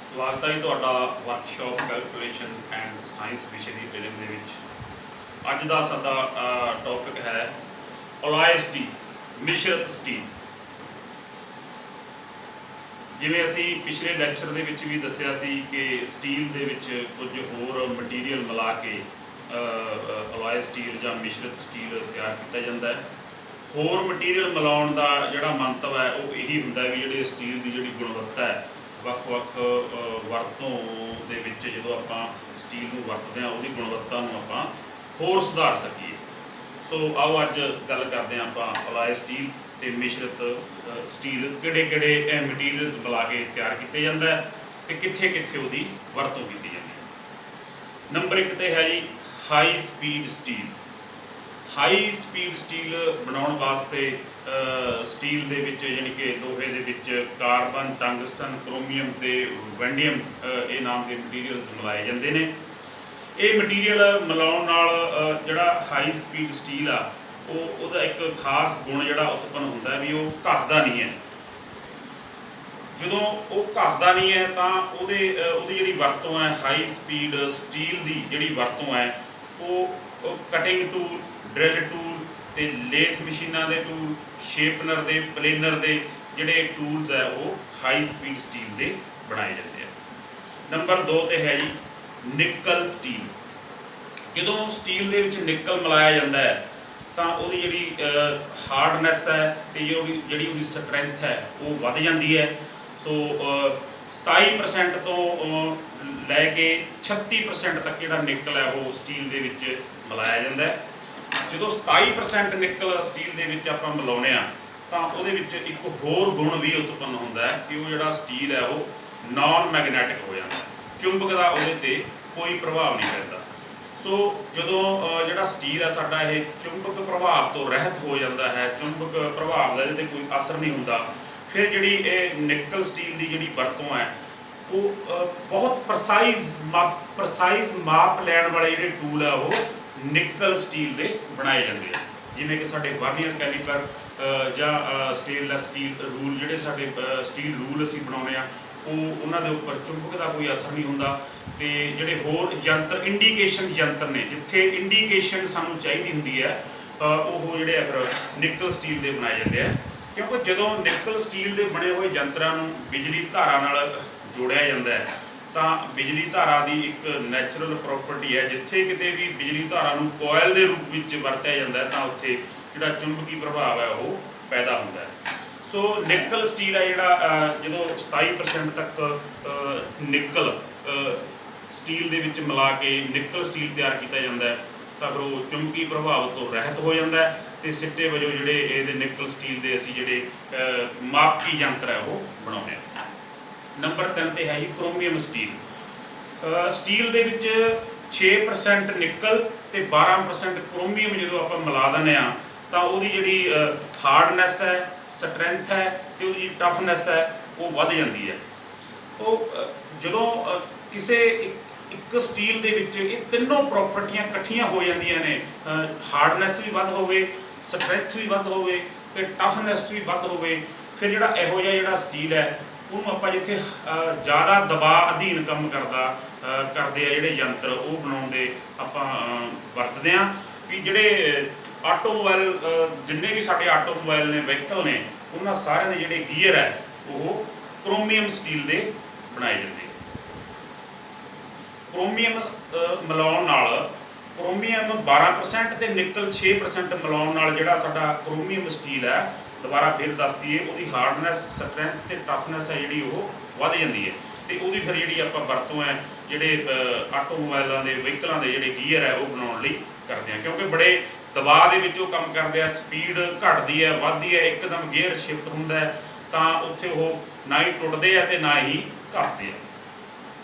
ਸਵਾਗਤ ਹੈ ਜੀ ਤੁਹਾਡਾ ਵਰਕਸ਼ਾਪ ਕੈਲਕੂਲੇਸ਼ਨ ਐਂਡ ਸਾਇੰਸ ਵਿਸ਼ੇ ਦੀ ਟ੍ਰੇਨਿੰਗ ਦੇ ਵਿੱਚ। ਅੱਜ ਦਾ ਸਾਡਾ ਟੌਪਿਕ ਹੈ ਅਲੋਏ ਸਟੀਲ, ਮਿਸ਼ਰਤ ਸਟੀਲ। ਜਿਵੇਂ ਅਸੀਂ ਪਿਛਲੇ ਲੈਕਚਰ ਦੇ ਵਿੱਚ ਵੀ ਦੱਸਿਆ ਸੀ ਕਿ ਸਟੀਲ ਦੇ ਵਿੱਚ ਕੁਝ ਹੋਰ ਮਟੀਰੀਅਲ ਮਿਲਾ ਕੇ ਅਲੋਏ ਸਟੀਲ ਜਾਂ ਮਿਸ਼ਰਤ ਸਟੀਲ ਤਿਆਰ ਕੀਤਾ ਜਾਂਦਾ ਹੈ। ਹੋਰ ਮਟੀਰੀਅਲ ਮਿਲਾਉਣ ਦਾ ਜਿਹੜਾ ਮੰਤਵ ਹੈ ਉਹ ਇਹੀ ਹੁੰਦਾ ਵੀ ਜਿਹੜੇ ਸਟੀਲ ਦੀ ਜਿਹੜੀ ਗੁਣਵੱਤਾ ਹੈ ਵੱਖ-ਵੱਖ ਵਰਤੋਂ ਦੇ ਵਿੱਚ ਜਦੋਂ ਆਪਾਂ ਸਟੀਲ ਨੂੰ ਵਰਤਦੇ ਹਾਂ ਉਹਦੀ ਗੁਣਵੱਤਾ ਨੂੰ ਆਪਾਂ ਹੋਰ ਸੁਧਾਰ ਸਕੀਏ। ਸੋ ਆਓ ਅੱਜ ਗੱਲ ਕਰਦੇ ਹਾਂ ਆਪਾਂ ਅਲੋਏ ਸਟੀਲ ਤੇ ਮਿਸ਼ਰਤ ਸਟੀਲ ਕਿਹੜੇ ਮਟੀਰੀਅਲਸ ਮਿਲਾ ਕੇ ਤਿਆਰ ਕੀਤੇ ਜਾਂਦਾ ਹੈ ਤੇ ਕਿੱਥੇ ਉਹਦੀ ਵਰਤੋਂ ਕੀਤੀ ਜਾਂਦੀ ਹੈ। ਨੰਬਰ 1 ਤੇ ਹੈ ਜੀ high speed steel. High speed steel ਬਣਾਉਣ ਵਾਸਤੇ ਸਟੀਲ ਦੇ ਵਿੱਚ ਯਾਨੀ ਕਿ ਲੋਹੇ ਦੇ ਵਿੱਚ ਕਾਰਬਨ, ਟੰਗਸਟਨ, ਕ੍ਰੋਮੀਅਮ ਤੇ ਵੈਂਡੀਅਮ ਇਹ ਨਾਮ ਦੇ ਮਟੀਰੀਅਲਸ ਮਿਲਾਏ ਜਾਂਦੇ ਨੇ। ਇਹ ਮਟੀਰੀਅਲ ਮਿਲਾਉਣ ਨਾਲ ਜਿਹੜਾ ਹਾਈ ਸਪੀਡ ਸਟੀਲ ਆ ਉਹਦਾ ਇੱਕ ਖਾਸ ਗੁਣ ਜਿਹੜਾ ਉਤਪੰਨ ਹੁੰਦਾ ਵੀ ਉਹ ਘਸਦਾ ਨਹੀਂ ਹੈ। ਜਦੋਂ ਉਹ ਘਸਦਾ ਨਹੀਂ ਹੈ ਤਾਂ ਉਹਦੀ ਜਿਹੜੀ ਵਰਤੋਂ ਹੈ ਹਾਈ ਸਪੀਡ ਸਟੀਲ ਦੀ ਜਿਹੜੀ ਵਰਤੋਂ ਹੈ ਉਹ ਕਟਿੰਗ ਟੂਲ, ਡਰਿਲ ਟੂਲ ਤੇ ਲੇਥ ਮਸ਼ੀਨਾਂ ਦੇ ਟੂਲ, ਸ਼ੇਪਨਰ ਦੇ, ਪਲੇਨਰ ਦੇ ਜਿਹੜੇ ਟੂਲਸ ਹੈ ਉਹ ਹਾਈ ਸਪੀਡ ਸਟੀਲ ਦੇ ਬਣਾਏ ਜਾਂਦੇ ਆ। ਨੰਬਰ 2 ਤੇ ਹੈ ਜੀ ਨਿਕਲ ਸਟੀਲ। ਜਦੋਂ ਸਟੀਲ ਦੇ ਵਿੱਚ ਨਿਕਲ ਮਿਲਾਇਆ ਜਾਂਦਾ ਹੈ ਤਾਂ ਉਹਦੀ ਜਿਹੜੀ ਹਾਰਡਨੈਸ ਹੈ ਤੇ ਜਿਹੜੀ ਉਹਦੀ ਸਟਰੈਂਥ ਹੈ ਉਹ ਵੱਧ ਜਾਂਦੀ ਹੈ। ਸੋ 27% ਤੋਂ ਲੈ ਕੇ 36% ਤੱਕ ਜਿਹੜਾ ਨਿਕਲ ਹੈ ਉਹ ਸਟੀਲ ਦੇ ਵਿੱਚ ਮਿਲਾਇਆ ਜਾਂਦਾ ਹੈ। ਜਦੋਂ 27% ਨਿਕਲ ਸਟੀਲ ਦੇ ਵਿੱਚ ਆਪਾਂ ਮਿਲਾਉਂਦੇ ਆ ਤਾਂ ਉਹਦੇ ਵਿੱਚ ਇੱਕ ਹੋਰ ਗੁਣ ਵੀ ਉਤਪੰਨ ਹੁੰਦਾ ਹੈ ਕਿ ਉਹ ਜਿਹੜਾ ਸਟੀਲ ਹੈ ਉਹ ਨਾਨ ਮੈਗਨੈਟਿਕ ਹੋ ਜਾਂਦਾ, ਚੁੰਬਕ ਦਾ ਉਹਦੇ ਤੇ ਕੋਈ ਪ੍ਰਭਾਵ ਨਹੀਂ ਪੈਂਦਾ। ਸੋ ਜਦੋਂ ਜਿਹੜਾ ਸਟੀਲ ਹੈ ਸਾਡਾ ਇਹ ਚੁੰਬਕ ਪ੍ਰਭਾਵ ਤੋਂ ਰਹਿਤ ਹੋ ਜਾਂਦਾ ਹੈ, ਚੁੰਬਕ ਪ੍ਰਭਾਵ ਦਾ ਇਹਦੇ ਤੇ ਕੋਈ ਅਸਰ ਨਹੀਂ ਹੁੰਦਾ, ਫਿਰ ਜਿਹੜੀ ਇਹ ਨਿਕਲ ਸਟੀਲ ਦੀ ਜਿਹੜੀ ਵਰਤੋਂ ਹੈ ਉਹ ਬਹੁਤ ਪ੍ਰਸਾਈਜ਼ ਮਾਪ ਲੈਣ ਵਾਲੇ ਜਿਹੜੇ ਟੂਲ ਆ ਉਹ ਨਿਕਲ ਸਟੀਲ ਦੇ ਬਣਾਏ ਜਾਂਦੇ ਆ। ਜਿਵੇਂ ਕਿ ਸਾਡੇ ਵਰਨੀਅਰ ਕੈਲੀਪਰ ਜਾਂ ਸਟੇਨਲੈਸ ਸਟੀਲ ਰੂਲ, ਜਿਹੜੇ ਸਾਡੇ ਸਟੀਲ ਰੂਲ ਅਸੀਂ ਬਣਾਉਂਦੇ ਆ ਉਹਨਾਂ ਦੇ ਉੱਪਰ ਚੁੰਬਕ ਦਾ ਕੋਈ ਅਸਰ ਨਹੀਂ ਹੁੰਦਾ। ਤੇ ਜਿਹੜੇ ਹੋਰ ਯੰਤਰ ਇੰਡੀਕੇਸ਼ਨ ਯੰਤਰ ਨੇ ਜਿੱਥੇ ਇੰਡੀਕੇਸ਼ਨ ਸਾਨੂੰ ਚਾਹੀਦੀ ਹੁੰਦੀ ਹੈ ਉਹ ਜਿਹੜੇ ਆ ਫਿਰ ਨਿਕਲ ਸਟੀਲ ਦੇ ਬਣਾਏ ਜਾਂਦੇ ਆ। ਕਿਉਂਕਿ ਜਦੋਂ ਨਿਕਲ ਸਟੀਲ ਦੇ ਬਣੇ ਹੋਏ ਯੰਤਰਾਂ ਨੂੰ ਬਿਜਲੀ ਧਾਰਾ ਨਾਲ ਜੋੜਿਆ ਜਾਂਦਾ ਹੈ ਤਾਂ ਬਿਜਲੀ ਧਾਰਾ ਦੀ ਇੱਕ ਨੈਚੁਰਲ ਪ੍ਰੋਪਰਟੀ ਹੈ, ਜਿੱਥੇ ਕਿਤੇ ਵੀ ਬਿਜਲੀ ਧਾਰਾ ਨੂੰ ਕੋਇਲ ਦੇ ਰੂਪ ਵਿੱਚ ਵਰਤਿਆ ਜਾਂਦਾ ਹੈ ਤਾਂ ਉੱਥੇ ਜਿਹੜਾ ਚੁੰਬਕੀ ਪ੍ਰਭਾਵ ਹੈ ਉਹ ਪੈਦਾ ਹੁੰਦਾ ਹੈ। ਸੋ ਨਿਕਲ ਸਟੀਲ ਹੈ ਜਿਹੜਾ ਜਦੋਂ 27% ਤੱਕ ਨਿਕਲ ਸਟੀਲ ਦੇ ਵਿੱਚ ਮਿਲਾ ਕੇ ਨਿਕਲ ਸਟੀਲ ਤਿਆਰ ਕੀਤਾ ਜਾਂਦਾ ਹੈ ਤਾਂ ਫਿਰ ਉਹ ਚੁੰਬਕੀ ਪ੍ਰਭਾਵ ਤੋਂ ਰਹਿਤ ਹੋ ਜਾਂਦਾ ਹੈ ਤੇ ਸਿੱਟੇ ਵਜੋਂ ਜਿਹੜੇ ਇਹਦੇ ਨਿਕਲ ਸਟੀਲ ਦੇ ਅਸੀਂ ਜਿਹੜੇ ਮਾਪਕੀ ਯੰਤਰ ਹੈ ਉਹ ਬਣਾਉਂਦੇ ਹਾਂ। ਨੰਬਰ 3 ਤੇ ਹੈ ਜੀ ਕ੍ਰੋਮੀਅਮ ਸਟੀਲ। ਸਟੀਲ ਦੇ ਵਿੱਚ 6% ਨਿਕਲ ਤੇ 12% ਕ੍ਰੋਮੀਅਮ ਜਦੋਂ ਆਪਾਂ ਮਿਲਾ ਦਿੰਦੇ ਆ ਤਾਂ ਉਹਦੀ ਜਿਹੜੀ ਹਾਰਡਨੈਸ ਹੈ, ਸਟਰੈਂਥ ਹੈ ਤੇ ਉਹਦੀ ਟਫਨੈਸ ਹੈ ਉਹ ਵੱਧ ਜਾਂਦੀ ਹੈ। ਉਹ ਜਦੋਂ ਕਿਸੇ ਇੱਕ ਸਟੀਲ ਦੇ ਵਿੱਚ ਇਹ ਤਿੰਨੋਂ ਪ੍ਰੋਪਰਟੀਆਂ ਇਕੱਠੀਆਂ ਹੋ ਜਾਂਦੀਆਂ ਨੇ, ਹਾਰਡਨੈਸ ਵੀ ਵੱਧ ਹੋਵੇ, ਸਟਰੈਂਥ ਵੀ ਵੱਧ ਹੋਵੇ ਤੇ ਟਫਨੈਸ ਵੀ ਵੱਧ ਹੋਵੇ, ਫਿਰ ਜਿਹੜਾ ਇਹੋ ਜਿਹਾ ਜਿਹੜਾ ਸਟੀਲ ਹੈ ਉਹਨੂੰ ਆਪਾਂ ਜਿੱਥੇ ਜ਼ਿਆਦਾ ਦਬਾਅ ਅਧੀਨ ਕੰਮ ਕਰਦੇ ਆ ਜਿਹੜੇ ਯੰਤਰ ਉਹ ਬਣਾਉਣ ਦੇ ਆਪਾਂ ਵਰਤਦੇ ਹਾਂ। ਵੀ ਜਿਹੜੇ ਆਟੋਮੋਬਾਈਲ ਜਿੰਨੇ ਵੀ ਸਾਡੇ ਆਟੋਮੋਬਾਈਲ ਨੇ, ਵਹੀਕਲ ਨੇ, ਉਹਨਾਂ ਸਾਰਿਆਂ ਦੇ ਜਿਹੜੇ ਗੀਅਰ ਹੈ ਉਹ ਕ੍ਰੋਮੀਅਮ ਸਟੀਲ ਦੇ ਬਣਾਏ ਜਾਂਦੇ। ਕ੍ਰੋਮੀਅਮ ਮਿਲਾਉਣ ਨਾਲ ਕ੍ਰੋਮੀਅਮ 12% ਤੇ ਨਿਕਲ 6% ਮਿਲਾਉਣ ਨਾਲ ਜਿਹੜਾ ਸਾਡਾ ਕ੍ਰੋਮੀਅਮ ਸਟੀਲ ਹੈ, ਦੁਬਾਰਾ ਫਿਰ ਦੱਸ ਦਈਏ, ਉਹਦੀ ਹਾਰਡਨੈਸ, ਸਟਰੈਂਥ ਤੇ ਟਫਨੈਸ ਹੈ ਜਿਹੜੀ ਉਹ ਵੱਧ ਜਾਂਦੀ ਹੈ ਤੇ ਉਹਦੀ ਫਿਰ ਜਿਹੜੀ ਆਪਾਂ ਵਰਤੋਂ ਹੈ ਜਿਹੜੇ ਆਟੋਮੋਬਾਈਲਾਂ ਦੇ, ਵਹੀਕਲਾਂ ਦੇ ਜਿਹੜੇ ਗੀਅਰ ਹੈ ਉਹ ਬਣਾਉਣ ਲਈ ਕਰਦੇ ਹਾਂ। ਕਿਉਂਕਿ ਬੜੇ ਦਬਾਅ ਦੇ ਵਿੱਚ ਉਹ ਕੰਮ ਕਰਦੇ ਆ, ਸਪੀਡ ਘਟਦੀ ਹੈ, ਵੱਧਦੀ ਹੈ, ਇੱਕਦਮ ਗੇਅਰ ਸ਼ਿਫਟ ਹੁੰਦਾ ਹੈ ਤਾਂ ਉੱਥੇ ਉਹ ਨਾ ਹੀ ਟੁੱਟਦੇ ਆ ਤੇ ਨਾ ਹੀ ਘਸਦੇ ਆ।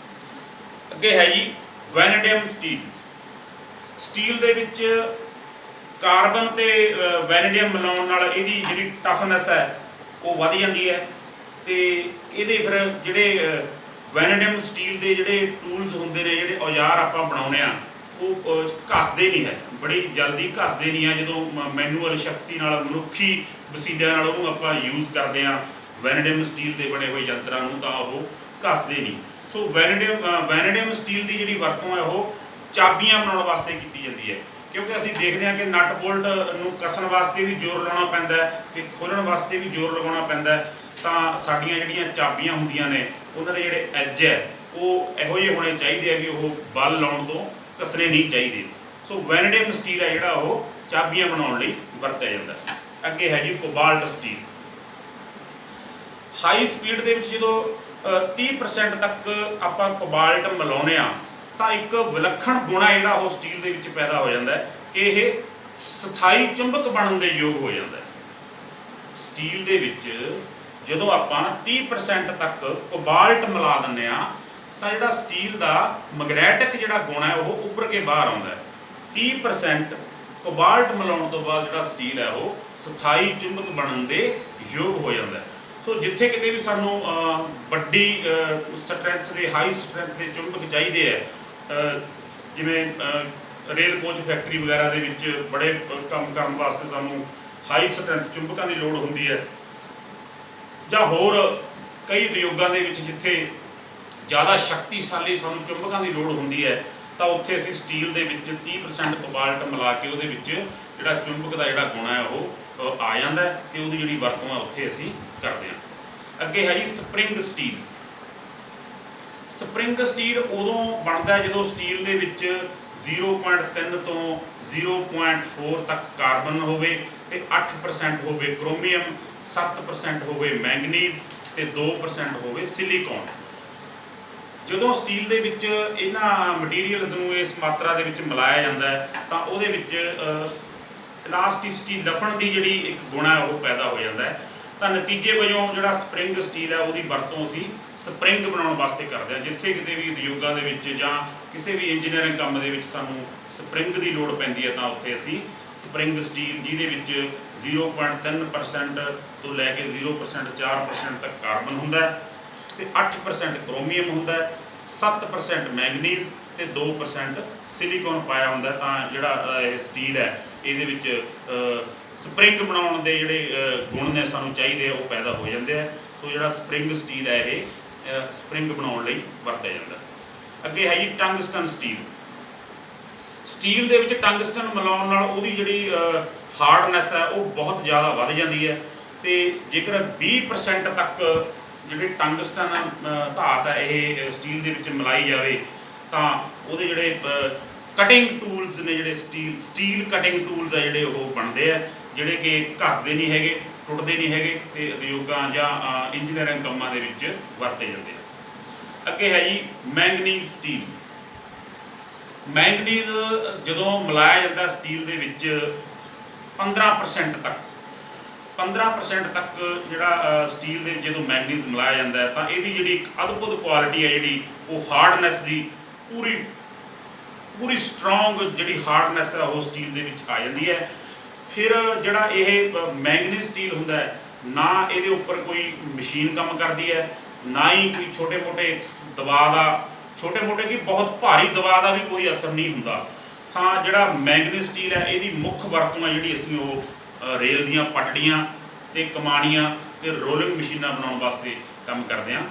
ਅੱਗੇ ਹੈ ਜੀ ਵੈਨੇਡੀਅਮ ਸਟੀਲ। ਸਟੀਲ ਦੇ ਵਿੱਚ ਕਾਰਬਨ ਤੇ ਵੈਨੇਡੀਅਮ ਮਿਲਾਉਣ ਨਾਲ ਇਹਦੀ ਜਿਹੜੀ ਟਫਨੈਸ ਹੈ ਉਹ ਵੱਧ ਜਾਂਦੀ ਹੈ ਤੇ ਇਹਦੇ ਫਿਰ ਜਿਹੜੇ ਵੈਨੇਡੀਅਮ ਸਟੀਲ ਦੇ ਜਿਹੜੇ ਟੂਲਸ ਹੁੰਦੇ ਨੇ, ਜਿਹੜੇ ਔਜ਼ਾਰ ਆਪਾਂ ਬਣਾਉਂਦੇ ਆ ਉਹ ਘਸਦੇ ਨਹੀਂ ਹੈ, ਬੜੀ ਜਲਦੀ ਘਸਦੇ ਨਹੀਂ ਹੈ। ਜਦੋਂ ਮੈਨੂਅਲ ਸ਼ਕਤੀ ਨਾਲ, ਮਨੁੱਖੀ ਵਸੀਲਿਆਂ ਨਾਲ ਉਹਨੂੰ ਆਪਾਂ ਯੂਜ਼ ਕਰਦੇ ਆ ਵੈਨੇਡੀਅਮ ਸਟੀਲ ਦੇ ਬਣੇ ਹੋਏ ਯੰਤਰਾਂ ਨੂੰ ਤਾਂ ਉਹ ਘਸਦੇ ਨਹੀਂ। ਸੋ ਵੈਨੇਡੀਅਮ ਸਟੀਲ ਦੀ ਜਿਹੜੀ ਵਰਤੋਂ ਹੈ ਉਹ ਚਾਬੀਆਂ ਬਣਾਉਣ ਵਾਸਤੇ ਕੀਤੀ ਜਾਂਦੀ ਹੈ, ਕਿਉਂਕਿ ਅਸੀਂ ਦੇਖਦੇ ਹਾਂ ਕਿ ਨਟ ਬੋਲਟ ਨੂੰ ਕੱਸਣ ਵਾਸਤੇ ਵੀ ਜ਼ੋਰ ਲਾਉਣਾ ਪੈਂਦਾ ਹੈ ਤੇ ਖੋਲ੍ਹਣ ਵਾਸਤੇ ਵੀ ਜ਼ੋਰ ਲਗਾਉਣਾ ਪੈਂਦਾ ਹੈ। ਤਾਂ ਸਾਡੀਆਂ ਜਿਹੜੀਆਂ ਚਾਬੀਆਂ ਹੁੰਦੀਆਂ ਨੇ ਉਹਨਾਂ ਦੇ ਜਿਹੜੇ ਐਜ ਹੈ ਉਹ ਇਹੋ ਜਿਹੇ ਹੋਣੇ ਚਾਹੀਦੇ ਆ ਵੀ ਉਹ ਬਲ ਲਾਉਣ ਤੋਂ ਕੱਸਣੇ ਨਹੀਂ ਚਾਹੀਦੇ। ਸੋ ਵੈਨੇਡੀਅਮ ਸਟੀਲ ਹੈ ਜਿਹੜਾ ਉਹ ਚਾਬੀਆਂ ਬਣਾਉਣ ਲਈ ਵਰਤਿਆ ਜਾਂਦਾ। ਅੱਗੇ ਹੈ ਜੀ ਕੋਬਾਲਟ ਸਟੀਲ। ਹਾਈ ਸਪੀਡ ਦੇ ਵਿੱਚ ਜਦੋਂ 30% ਤੱਕ ਆਪਾਂ ਕੋਬਾਲਟ ਮਿਲਾਉਂਦੇ ਆ ਤਾਂ ਇੱਕ ਵਿਲੱਖਣ ਗੁਣ ਹੈ ਜਿਹੜਾ ਉਹ ਸਟੀਲ ਦੇ ਵਿੱਚ ਪੈਦਾ ਹੋ ਜਾਂਦਾ ਹੈ ਕਿ ਇਹ ਸਥਾਈ ਚੁੰਬਕ ਬਣਨ ਦੇ ਯੋਗ ਹੋ ਜਾਂਦਾ ਹੈ। ਸਟੀਲ ਦੇ ਵਿੱਚ ਜਦੋਂ ਆਪਾਂ 30% ਤੱਕ ਕੋਬਾਲਟ ਮਿਲਾ ਦਿੰਦੇ ਆ ਤਾਂ ਜਿਹੜਾ ਸਟੀਲ ਦਾ ਮੈਗਨੈਟਿਕ ਜਿਹੜਾ ਗੁਣ ਹੈ ਉਹ ਉੱਭਰ ਕੇ ਬਾਹਰ ਆਉਂਦਾ ਹੈ। 30% ਕੋਬਾਲਟ ਮਿਲਾਉਣ ਤੋਂ ਬਾਅਦ ਜਿਹੜਾ ਸਟੀਲ ਹੈ ਉਹ ਸਥਾਈ ਚੁੰਬਕ ਬਣਨ ਦੇ ਯੋਗ ਹੋ ਜਾਂਦਾ ਹੈ। ਸੋ ਜਿੱਥੇ ਕਿਤੇ ਵੀ ਸਾਨੂੰ ਵੱਡੀ ਸਟਰੈਂਥ ਦੇ ਹਾਈ ਸਟਰੈਂਥ ਦੇ ਚੁੰਬਕ ਚਾਹੀਦੇ ਹੈ, ਜਿਵੇਂ ਰੇਲ ਕੋਚ ਫੈਕਟਰੀ ਵਗੈਰਾ ਦੇ ਵਿੱਚ ਬੜੇ ਕੰਮ ਕਰਨ ਵਾਸਤੇ ਸਾਨੂੰ ਹਾਈ ਸਟਰੈਂਥ ਚੁੰਬਕਾਂ ਦੀ ਲੋੜ ਹੁੰਦੀ ਹੈ, ਜਾਂ ਹੋਰ ਕਈ ਉਦਯੋਗਾਂ ਦੇ ਵਿੱਚ ਜਿੱਥੇ ਜ਼ਿਆਦਾ ਸ਼ਕਤੀਸ਼ਾਲੀ ਸਾਨੂੰ ਚੁੰਬਕਾਂ ਦੀ ਲੋੜ ਹੁੰਦੀ ਹੈ ਤਾਂ ਉੱਥੇ ਅਸੀਂ ਸਟੀਲ ਦੇ ਵਿੱਚ 30% ਕੋਬਾਲਟ ਮਿਲਾ ਕੇ ਉਹਦੇ ਵਿੱਚ ਜਿਹੜਾ ਚੁੰਬਕ ਦਾ ਜਿਹੜਾ ਗੁਣ ਹੈ ਉਹ ਆ ਜਾਂਦਾ ਤੇ ਉਹਦੀ ਜਿਹੜੀ ਵਰਤੋਂ ਹੈ ਉੱਥੇ ਅਸੀਂ ਕਰਦੇ ਹਾਂ। ਅੱਗੇ ਹੈ ਜੀ ਸਪਰਿੰਗ ਸਟੀਲ। ਸਪਰਿੰਗ ਸਟੀਲ ਉਦੋਂ ਬਣਦਾ ਜਦੋਂ ਸਟੀਲ ਦੇ ਵਿੱਚ 0.3 ਤੋਂ 0.4 ਤੱਕ ਕਾਰਬਨ ਹੋਵੇ ਤੇ 8% ਹੋਵੇ ਕ੍ਰੋਮੀਅਮ, 7% ਹੋਵੇ ਮੈਂਗਨੀਜ਼ ਤੇ 2% ਹੋਵੇ ਸਿਲੀਕੌਨ। ਜਦੋਂ ਸਟੀਲ ਦੇ ਵਿੱਚ ਇਹਨਾਂ ਮਟੀਰੀਅਲਸ ਨੂੰ ਇਸ ਮਾਤਰਾ ਦੇ ਵਿੱਚ ਮਿਲਾਇਆ ਜਾਂਦਾ ਹੈ ਤਾਂ ਉਹਦੇ ਵਿੱਚ ਇਲਾਸਟਿਸਿਟੀ ਲੱਭਣ ਦੀ ਜਿਹੜੀ ਇੱਕ ਗੁਣ ਹੈ ਉਹ ਪੈਦਾ ਹੋ ਜਾਂਦਾ ਹੈ। ਤਾਂ ਨਤੀਜੇ ਵਜੋਂ ਜਿਹੜਾ ਸਪਰਿੰਗ ਸਟੀਲ ਹੈ ਉਹਦੀ ਵਰਤੋਂ ਅਸੀਂ ਸਪਰਿੰਗ ਬਣਾਉਣ ਵਾਸਤੇ ਕਰਦੇ ਹਾਂ। ਜਿੱਥੇ ਕਿਤੇ ਵੀ ਉਦਯੋਗਾਂ ਦੇ ਵਿੱਚ ਜਾਂ ਕਿਸੇ ਵੀ ਇੰਜੀਨੀਅਰਿੰਗ ਕੰਮ ਦੇ ਵਿੱਚ ਸਾਨੂੰ ਸਪਰਿੰਗ ਦੀ ਲੋੜ ਪੈਂਦੀ ਹੈ ਤਾਂ ਉੱਥੇ ਅਸੀਂ ਸਪਰਿੰਗ ਸਟੀਲ ਜਿਹਦੇ ਵਿੱਚ 0.3% ਤੋਂ ਲੈ ਕੇ 0% 4% ਤੱਕ ਕਾਰਬਨ ਹੁੰਦਾ ਹੈ ਤੇ 8% ਕ੍ਰੋਮੀਅਮ ਹੁੰਦਾ ਹੈ, 7% ਮੈਂਗਨੀਜ਼ ਤੇ 2% ਸਿਲੀਕੌਨ ਪਾਇਆ ਹੁੰਦਾ ਤਾਂ ਜਿਹੜਾ ਇਹ ਸਟੀਲ ਹੈ ਇਹਦੇ ਵਿੱਚ ਸਪਰਿੰਗ ਬਣਾਉਣ ਦੇ ਜਿਹੜੇ ਗੁਣ ਨੇ ਸਾਨੂੰ ਚਾਹੀਦੇ ਆ ਉਹ ਪੈਦਾ ਹੋ ਜਾਂਦੇ ਆ। ਸੋ ਜਿਹੜਾ ਸਪਰਿੰਗ ਸਟੀਲ ਹੈ ਇਹ ਸਪਰਿੰਗ ਬਣਾਉਣ ਲਈ ਵਰਤਿਆ ਜਾਂਦਾ। ਅੱਗੇ ਹੈ ਜੀ ਟੰਗਸਟਨ ਸਟੀਲ। ਸਟੀਲ ਦੇ ਵਿੱਚ ਟੰਗਸਟਨ ਮਿਲਾਉਣ ਨਾਲ ਉਹਦੀ ਜਿਹੜੀ ਹਾਰਡਨੈਸ ਹੈ ਉਹ ਬਹੁਤ ਜ਼ਿਆਦਾ ਵੱਧ ਜਾਂਦੀ ਹੈ ਤੇ ਜੇਕਰ 20% ਤੱਕ ਜਿਹੜੀ ਟੰਗਸਟਨ ਧਾਤ ਹੈ ਇਹ ਸਟੀਲ ਦੇ ਵਿੱਚ ਮਿਲਾਈ ਜਾਵੇ ਤਾਂ ਉਹਦੇ ਜਿਹੜੇ ਕਟਿੰਗ ਟੂਲਸ ਨੇ, ਜਿਹੜੇ ਸਟੀਲ ਕਟਿੰਗ ਟੂਲਸ ਆ ਜਿਹੜੇ ਉਹ ਬਣਦੇ ਆ ਜਿਹੜੇ ਕਿ ਘਸਦੇ ਨਹੀਂ ਹੈਗੇ, ਟੁੱਟਦੇ ਨਹੀਂ ਹੈਗੇ ਤੇ ਉਦਯੋਗਾਂ ਜਾਂ ਇੰਜੀਨੀਅਰਿੰਗ ਕੰਮਾਂ ਦੇ ਵਿੱਚ ਵਰਤੇ ਜਾਂਦੇ ਆ। ਅੱਗੇ ਹੈ ਜੀ ਮੈਂਗਨੀਜ਼ ਸਟੀਲ। ਮੈਂਗਨੀਜ਼ ਜਦੋਂ ਮਿਲਾਇਆ ਜਾਂਦਾ ਸਟੀਲ ਦੇ ਵਿੱਚ 15% ਤੱਕ ਜਿਹੜਾ ਸਟੀਲ ਦੇ ਵਿੱਚ ਜਦੋਂ ਮੈਂਗਨੀਜ਼ ਮਿਲਾਇਆ ਜਾਂਦਾ ਤਾਂ ਇਹਦੀ ਜਿਹੜੀ ਇੱਕ ਅਦਭੁਤ ਕੁਆਲਿਟੀ ਹੈ ਜਿਹੜੀ ਉਹ ਹਾਰਡਨੈਸ ਦੀ ਪੂਰੀ ਸਟਰੋਂਗ ਜਿਹੜੀ ਹਾਰਡਨੈਸ ਹੈ ਉਹ ਸਟੀਲ ਦੇ ਵਿੱਚ ਆ ਜਾਂਦੀ ਹੈ। ਫਿਰ ਜਿਹੜਾ ਇਹ ਮੈਂਗਨੀਜ਼ ਸਟੀਲ ਹੁੰਦਾ ਹੈ ਨਾ ਇਹਦੇ ਉੱਪਰ ਕੋਈ ਮਸ਼ੀਨ ਕੰਮ ਕਰਦੀ ਹੈ ਨਾ ਹੀ ਕੋਈ ਛੋਟੇ-ਮੋਟੇ ਬਹੁਤ ਭਾਰੀ ਦਬਾਅ ਦਾ ਵੀ ਕੋਈ ਅਸਰ ਨਹੀਂ ਹੁੰਦਾ। ਤਾਂ ਜਿਹੜਾ ਮੈਂਗਨੀਜ਼ ਸਟੀਲ ਹੈ ਇਹਦੀ ਮੁੱਖ ਵਰਤੋਂ ਹੈ ਜਿਹੜੀ ਅਸੀਂ ਉਹ ਰੇਲ ਦੀਆਂ ਪਟੜੀਆਂ ਤੇ ਕਮਾਣੀਆਂ ਤੇ ਰੋਲਿੰਗ ਮਸ਼ੀਨਾਂ ਬਣਾਉਣ ਵਾਸਤੇ ਕੰਮ ਕਰਦੇ ਹਾਂ।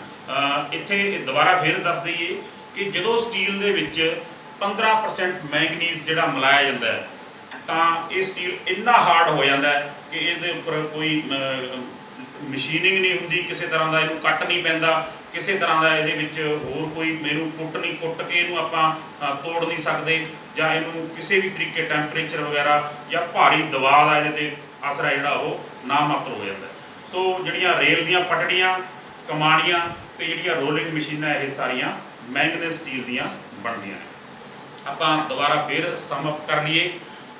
ਇੱਥੇ ਦੁਬਾਰਾ ਫਿਰ ਦੱਸ ਦਈਏ ਕਿ ਜਦੋਂ ਸਟੀਲ ਦੇ ਵਿੱਚ 15% ਮੈਂਗਨੀਜ਼ ਜਿਹੜਾ ਮਿਲਾਇਆ ਜਾਂਦਾ ਹੈ ਤਾਂ ਇਹ ਸਟੀਲ ਇੰਨਾ ਹਾਰਡ ਹੋ ਜਾਂਦਾ ਹੈ ਕਿ ਇਹਦੇ ਉੱਪਰ ਕੋਈ ਮਸ਼ੀਨਿੰਗ ਨਹੀਂ ਹੁੰਦੀ, ਕਿਸੇ ਤਰ੍ਹਾਂ ਦਾ ਇਹਨੂੰ ਕੱਟ ਨਹੀਂ ਪੈਂਦਾ, ਕਿਸੇ ਤਰ੍ਹਾਂ ਦਾ ਇਹਦੇ ਵਿੱਚ ਹੋਰ ਕੋਈ ਇਹਨੂੰ ਕੁੱਟ ਕੇ ਇਹਨੂੰ ਆਪਾਂ ਤੋੜ ਨਹੀਂ ਸਕਦੇ ਜਾਂ ਇਹਨੂੰ ਕਿਸੇ ਵੀ ਤਰੀਕੇ ਟੈਂਪਰੇਚਰ ਵਗੈਰਾ ਜਾਂ ਭਾਰੀ ਦਬਾਅ ਦਾ ਇਹਦੇ ਤੇ ਅਸਰ ਹੈ ਜਿਹੜਾ ਉਹ ਨਾ ਮਾਤਰ ਹੋ ਜਾਂਦਾ। ਸੋ ਜਿਹੜੀਆਂ ਰੇਲ ਦੀਆਂ ਪਟੜੀਆਂ, ਕਮਾਣੀਆਂ ਤੇ ਜਿਹੜੀਆਂ ਰੋਲਿੰਗ ਮਸ਼ੀਨਾਂ ਇਹ ਸਾਰੀਆਂ ਮੈਂਗਨੀਜ਼ ਸਟੀਲ ਦੀਆਂ ਬਣਦੀਆਂ ਨੇ। ਆਪਾਂ ਦੁਬਾਰਾ ਫਿਰ ਸਮ ਅਪ ਕਰ ਲਈਏ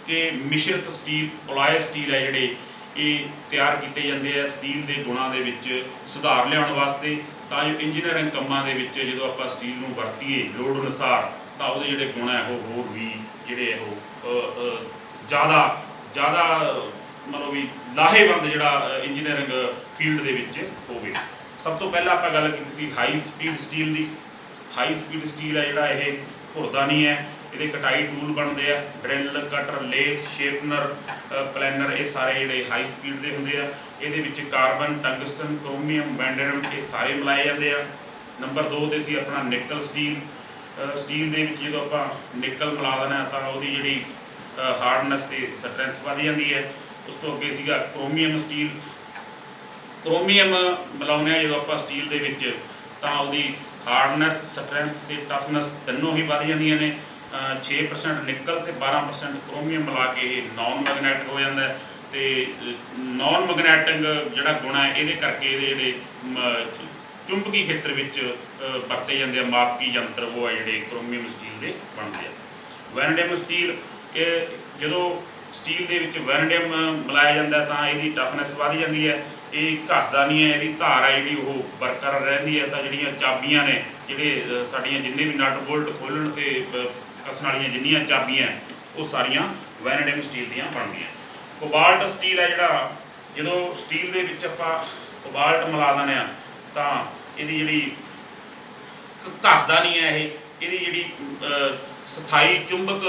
ਕਿ ਮਿਸ਼ਰਤ ਸਟੀਲ, ਅਲੋਏ ਸਟੀਲ ਹੈ ਜਿਹੜੇ ਇਹ ਤਿਆਰ ਕੀਤੇ ਜਾਂਦੇ ਆ ਸਟੀਲ ਦੇ ਗੁਣਾਂ ਦੇ ਵਿੱਚ ਸੁਧਾਰ ਲਿਆਉਣ ਵਾਸਤੇ ਤਾਂ ਜੋ ਇੰਜੀਨੀਅਰਿੰਗ ਕੰਮਾਂ ਦੇ ਵਿੱਚ ਜਦੋਂ ਆਪਾਂ ਸਟੀਲ ਨੂੰ ਵਰਤੀਏ ਲੋੜ ਅਨੁਸਾਰ ਤਾਂ ਉਹਦੇ ਜਿਹੜੇ ਗੁਣ ਹੈ ਉਹ ਹੋਰ ਵੀ ਜਿਹੜੇ ਉਹ ਜ਼ਿਆਦਾ ਮਤਲਬ ਵੀ ਲਾਹੇਵੰਦ ਜਿਹੜਾ ਇੰਜੀਨੀਅਰਿੰਗ ਫੀਲਡ ਦੇ ਵਿੱਚ ਹੋਵੇ। ਸਭ ਤੋਂ ਪਹਿਲਾਂ ਆਪਾਂ ਗੱਲ ਕੀਤੀ ਸੀ ਹਾਈ ਸਪੀਡ ਸਟੀਲ ਦੀ। ਹਾਈ ਸਪੀਡ ਸਟੀਲ ਹੈ ਜਿਹੜਾ ਇਹ ਘੁਰਦਾ ਨਹੀਂ ਹੈ, ਇਹਦੇ ਕਟਾਈ ਟੂਲ ਬਣਦੇ ਆ, ਡਰਿਲ, ਕਟਰ, ਲੇਥ, ਸ਼ੇਪਨਰ, ਪਲੈਨਰ, ਇਹ ਸਾਰੇ ਜਿਹੜੇ ਹਾਈ ਸਪੀਡ ਦੇ ਹੁੰਦੇ ਆ। ਇਹਦੇ ਵਿੱਚ ਕਾਰਬਨ, ਟੰਗਸਟਨ, ਕ੍ਰੋਮੀਅਮ, ਬੈਂਡੇਰਮ ਇਹ ਸਾਰੇ ਮਿਲਾਏ ਜਾਂਦੇ ਆ। ਨੰਬਰ 2 ਤੇ ਸੀ ਆਪਣਾ ਨਿਕਲ ਸਟੀਲ। ਸਟੀਲ ਦੇ ਵਿੱਚ ਜਦੋਂ ਆਪਾਂ ਨਿਕਲ ਮਿਲਾ ਦਿੰਦੇ ਹਾਂ ਤਾਂ ਉਹਦੀ ਜਿਹੜੀ ਹਾਰਡਨੈਸ ਤੇ ਸਟਰੈਂਥ ਵੱਧ ਜਾਂਦੀ ਹੈ। ਉਸ ਤੋਂ ਅੱਗੇ ਸੀਗਾ ਕ੍ਰੋਮੀਅਮ ਸਟੀਲ। ਕ੍ਰੋਮੀਅਮ ਮਿਲਾਉਂਦੇ ਹਾਂ ਜਦੋਂ ਆਪਾਂ ਸਟੀਲ ਦੇ ਵਿੱਚ ਤਾਂ ਉਹਦੀ ਹਾਰਡਨੈਸ, ਸਟਰੈਂਥ ਤੇ ਟਫਨੈਸ ਤਿੰਨੋਂ ਹੀ ਵੱਧ ਜਾਂਦੀਆਂ ਨੇ। 6% ਨਿਕਲ ਤੇ 12% ਕ੍ਰੋਮੀਅਮ ਮਿਲਾ ਕੇ ਇਹ ਨਾਨ ਮੈਗਨੈਟਿਕ ਹੋ ਜਾਂਦਾ ਹੈ। ਤੇ ਨਾਨ ਮੈਗਨੈਟਿਕ ਜਿਹੜਾ ਗੁਣ ਹੈ ਇਹਦੇ ਕਰਕੇ ਇਹਦੇ ਜਿਹੜੇ ਚੁੰਬਕੀ ਖੇਤਰ ਵਿੱਚ ਵਰਤੇ ਜਾਂਦੇ ਆ ਮਾਪਕੀ ਯੰਤਰ, ਉਹ ਆ ਜਿਹੜੇ ਕ੍ਰੋਮੀਅਮ ਸਟੀਲ ਦੇ ਬਣਦੇ ਆ। ਵੈਨੇਡੀਅਮ ਸਟੀਲ, ਇਹ ਜਦੋਂ ਸਟੀਲ ਦੇ ਵਿੱਚ ਵੈਨੇਡੀਅਮ ਮਿਲਾਇਆ ਜਾਂਦਾ ਤਾਂ ਇਹਦੀ ਟਫਨੈਸ ਵੱਧ ਜਾਂਦੀ ਹੈ। ਇਹ ਘਸਦਾ ਨਹੀਂ ਹੈ, ਇਹਦੀ ਧਾਰ ਹੈ ਜਿਹੜੀ ਉਹ ਬਰਕਰਾਰ ਰਹਿੰਦੀ ਹੈ। ਤਾਂ ਜਿਹੜੀਆਂ ਚਾਬੀਆਂ ਨੇ, ਜਿਹੜੇ ਸਾਡੀਆਂ ਜਿੰਨੇ ਵੀ ਨਟ ਬੋਲਟ ਖੋਲ੍ਹਣ ਤੇ ਕੱਸਣ ਵਾਲੀਆਂ ਜਿੰਨੀਆਂ ਚਾਬੀਆਂ ਉਹ ਸਾਰੀਆਂ ਵੈਨੇਡੀਅਮ ਸਟੀਲ ਦੀਆਂ ਬਣਦੀਆਂ। ਕੋਬਾਲਟ ਸਟੀਲ ਹੈ ਜਿਹੜਾ, ਜਦੋਂ ਸਟੀਲ ਦੇ ਵਿੱਚ ਆਪਾਂ ਕੋਬਾਲਟ ਮਿਲਾ ਦਿੰਦੇ ਹਾਂ ਤਾਂ ਇਹਦੀ ਜਿਹੜੀ ਘਸਦਾ ਨਹੀਂ ਹੈ, ਇਹਦੀ ਜਿਹੜੀ ਸਥਾਈ ਚੁੰਬਕ,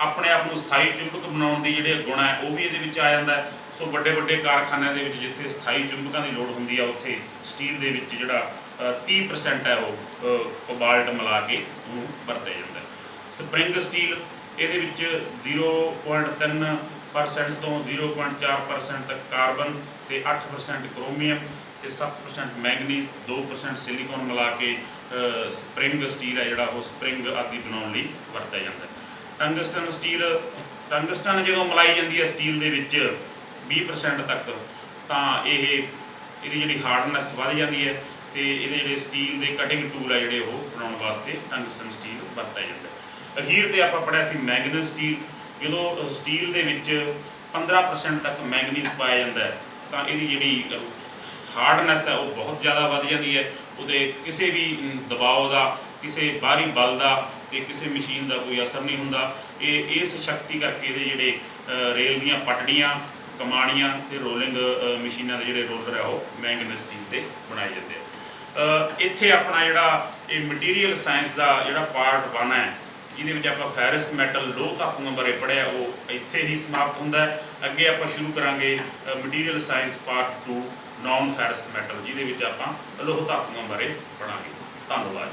ਆਪਣੇ ਆਪ ਨੂੰ ਸਥਾਈ ਚੁੰਬਕ ਬਣਾਉਣ ਦੀ ਜਿਹੜੇ ਗੁਣ ਹੈ ਉਹ ਵੀ ਇਹਦੇ ਵਿੱਚ ਆ ਜਾਂਦਾ ਹੈ। ਸੋ ਵੱਡੇ ਵੱਡੇ ਕਾਰਖਾਨਿਆਂ ਦੇ ਵਿੱਚ ਜਿੱਥੇ ਸਥਾਈ ਚੁੰਬਕਾਂ ਦੀ ਲੋੜ ਹੁੰਦੀ ਆ ਉੱਥੇ ਸਟੀਲ ਦੇ ਵਿੱਚ ਜਿਹੜਾ 30% ਹੈ ਉਹ ਕੋਬਾਲਟ ਮਿਲਾ ਕੇ ਉਹਨੂੰ ਵਰਤਿਆ ਜਾਂਦਾ ਹੈ। ਸਪਰਿੰਗ ਸਟੀਲ, ਇਹਦੇ ਵਿੱਚ 0.3% ਤੋਂ 0.4% ਤੱਕ ਕਾਰਬਨ ਤੇ 8% ਕ੍ਰੋਮੀਅਮ ਤੇ 7% ਮੈਂਗਨੀਜ਼, 2% ਸਿਲੀਕੋਨ ਮਿਲਾ ਕੇ ਸਪਰਿੰਗ ਸਟੀਲ ਹੈ ਜਿਹੜਾ ਉਹ ਸਪਰਿੰਗ ਆਦਿ ਬਣਾਉਣ ਲਈ ਵਰਤਿਆ ਜਾਂਦਾ ਹੈ। ਟੰਗਸਟਨ ਸਟੀਲ, ਟੰਗਸਟਨ ਜਦੋਂ ਮਿਲਾਈ ਜਾਂਦੀ ਹੈ ਸਟੀਲ ਦੇ ਵਿੱਚ 20% ਤੱਕ ਤਾਂ ਇਹਦੀ ਜਿਹੜੀ ਹਾਰਡਨੈਸ ਵੱਧ ਜਾਂਦੀ ਹੈ ਤੇ ਇਹਦੇ ਜਿਹੜੇ ਸਟੀਲ ਦੇ ਕਟਿੰਗ ਟੂਲ ਹੈ ਜਿਹੜੇ ਉਹ ਬਣਾਉਣ ਵਾਸਤੇ ਟੰਗਸਟਨ ਸਟੀਲ ਵਰਤਿਆ ਜਾਂਦਾ ਹੈ। ਅਖੀਰ ਤੇ ਆਪਾਂ ਪੜ੍ਹਿਆ ਸੀ ਮੈਂਗਨੀਜ਼ ਸਟੀਲ। ਜਦੋਂ ਸਟੀਲ ਦੇ ਵਿੱਚ 15% ਤੱਕ ਮੈਂਗਨੀਜ਼ ਪਾਇਆ ਜਾਂਦਾ ਹੈ ਤਾਂ ਇਹਦੀ ਜਿਹੜੀ ਹਾਰਡਨੈਸ ਹੈ ਉਹ ਬਹੁਤ ਜ਼ਿਆਦਾ ਵੱਧ ਜਾਂਦੀ ਹੈ। ਉਹਦੇ ਕਿਸੇ ਵੀ ਦਬਾਅ ਦਾ, ਕਿਸੇ ਬਾਹਰੀ ਬਲ ਦਾ ਤੇ ਕਿਸੇ ਮਸ਼ੀਨ ਦਾ ਕੋਈ ਅਸਰ ਨਹੀਂ ਹੁੰਦਾ। ਇਹ ਇਸ ਸ਼ਕਤੀ ਕਰਕੇ ਇਹਦੇ ਜਿਹੜੇ ਰੇਲ ਦੀਆਂ ਪਟੜੀਆਂ, ਕਮਾਣੀਆਂ ਤੇ ਰੋਲਿੰਗ ਮਸ਼ੀਨਾਂ ਦੇ ਜਿਹੜੇ ਰੋਲਰ ਆ ਉਹ ਮੈਂਗਨੀਜ਼ ਸਟੀਲ ਦੇ ਬਣਾਏ ਜਾਂਦੇ ਆ। ਇੱਥੇ ਆਪਣਾ ਜਿਹੜਾ ਇਹ ਮਟੀਰੀਅਲ ਸਾਇੰਸ ਦਾ ਜਿਹੜਾ ਪਾਰਟ 1 ਹੈ, ਜਿਹਦੇ ਵਿੱਚ ਆਪਾਂ ਫੈਰਸ ਮੈਟਲ ਲੋਹ ਧਾਤੂਆਂ ਬਾਰੇ ਪੜ੍ਹਿਆ, ਉਹ ਇੱਥੇ ਹੀ ਸਮਾਪਤ ਹੁੰਦਾ ਹੈ। ਅੱਗੇ ਆਪਾਂ ਸ਼ੁਰੂ ਕਰਾਂਗੇ material science part 2 non ferrous metal, ਜਿਹਦੇ ਵਿੱਚ ਆਪਾਂ ਲੋਹ ਧਾਤੂਆਂ ਬਾਰੇ ਪੜ੍ਹਾਂਗੇ। ਧੰਨਵਾਦ।